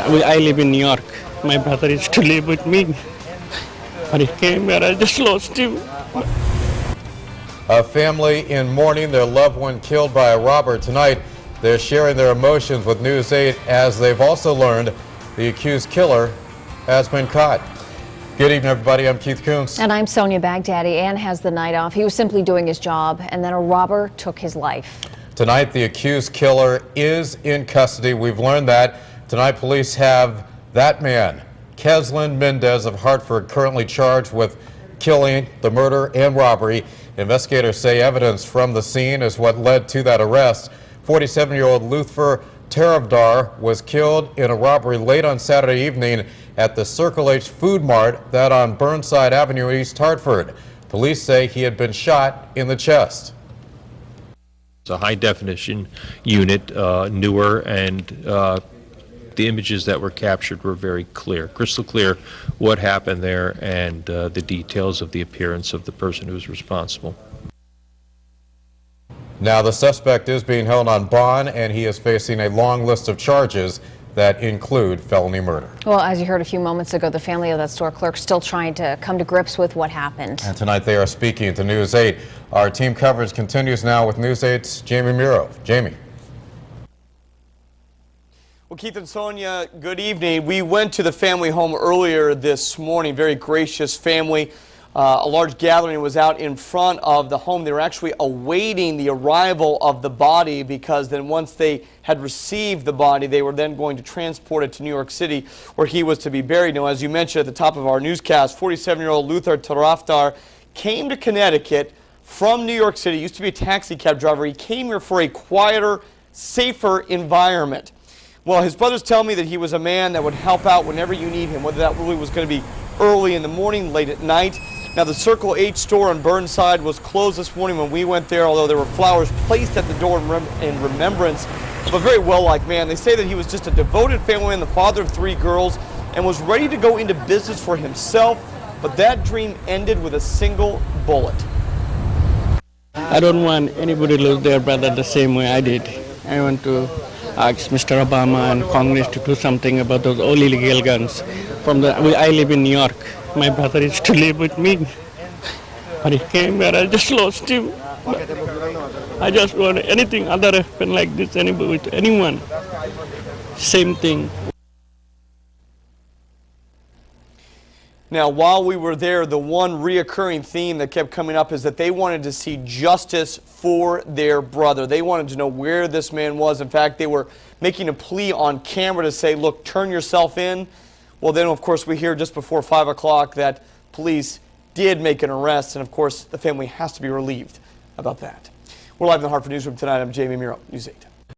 I live in New York. My brother used to live with me. But he came here, I just lost him. A family in mourning, their loved one killed by a robber tonight. They're sharing their emotions with News 8 as they've also learned the accused killer has been caught. Good evening, everybody. I'm Keith Coons. And I'm Sonia Baghdadi. Ann has the night off. He was simply doing his job, and then a robber took his life. Tonight, the accused killer is in custody. We've learned that. Tonight, police have that man, Keslin Mendez of Hartford, currently charged with killing, the murder, and robbery. Investigators say evidence from the scene is what led to that arrest. 47-year-old Luther Taravdar was killed in a robbery late on Saturday evening at the Circle H Food Mart, that on Burnside Avenue, East Hartford. Police say he had been shot in the chest. It's a high-definition unit, newer, and the images that were captured were very clear, crystal clear what happened there and the details of the appearance of the person who was responsible. Now, the suspect is being held on bond, and he is facing a long list of charges that include felony murder. Well, as you heard a few moments ago, the family of that store clerk still trying to come to grips with what happened. And tonight they are speaking to News 8. Our team coverage continues now with News 8's Jamie Muro. Jamie. Well, Keith and Sonia, good evening. We went to the family home earlier this morning. Very gracious family. A large gathering was out in front of the home. They were actually awaiting the arrival of the body, because then once they had received the body, they were then going to transport it to New York City, where he was to be buried. Now, as you mentioned at the top of our newscast, 47-year-old Luther Taravdar came to Connecticut from New York City. Used to be a taxi cab driver. He came here for a quieter, safer environment. Well, his brothers tell me that he was a man that would help out whenever you need him, whether that really was going to be early in the morning, late at night. Now, the Circle H store on Burnside was closed this morning when we went there, although there were flowers placed at the door in remembrance of a very well-liked man. They say that he was just a devoted family man, the father of 3 girls, and was ready to go into business for himself, but that dream ended with a single bullet. I don't want anybody to lose their brother the same way I did. I want to ask Mr. Obama and Congress to do something about those all illegal guns. I live in New York. My brother used to live with me. But he came here, I just lost him. I just want anything other happen like this with anyone. Same thing. Now, while we were there, the one reoccurring theme that kept coming up is that they wanted to see justice for their brother. They wanted to know where this man was. In fact, they were making a plea on camera to say, look, turn yourself in. Well, then, of course, we hear just before 5 o'clock that police did make an arrest, and, of course, the family has to be relieved about that. We're live in the Hartford Newsroom tonight. I'm Jamie Muro, News 8.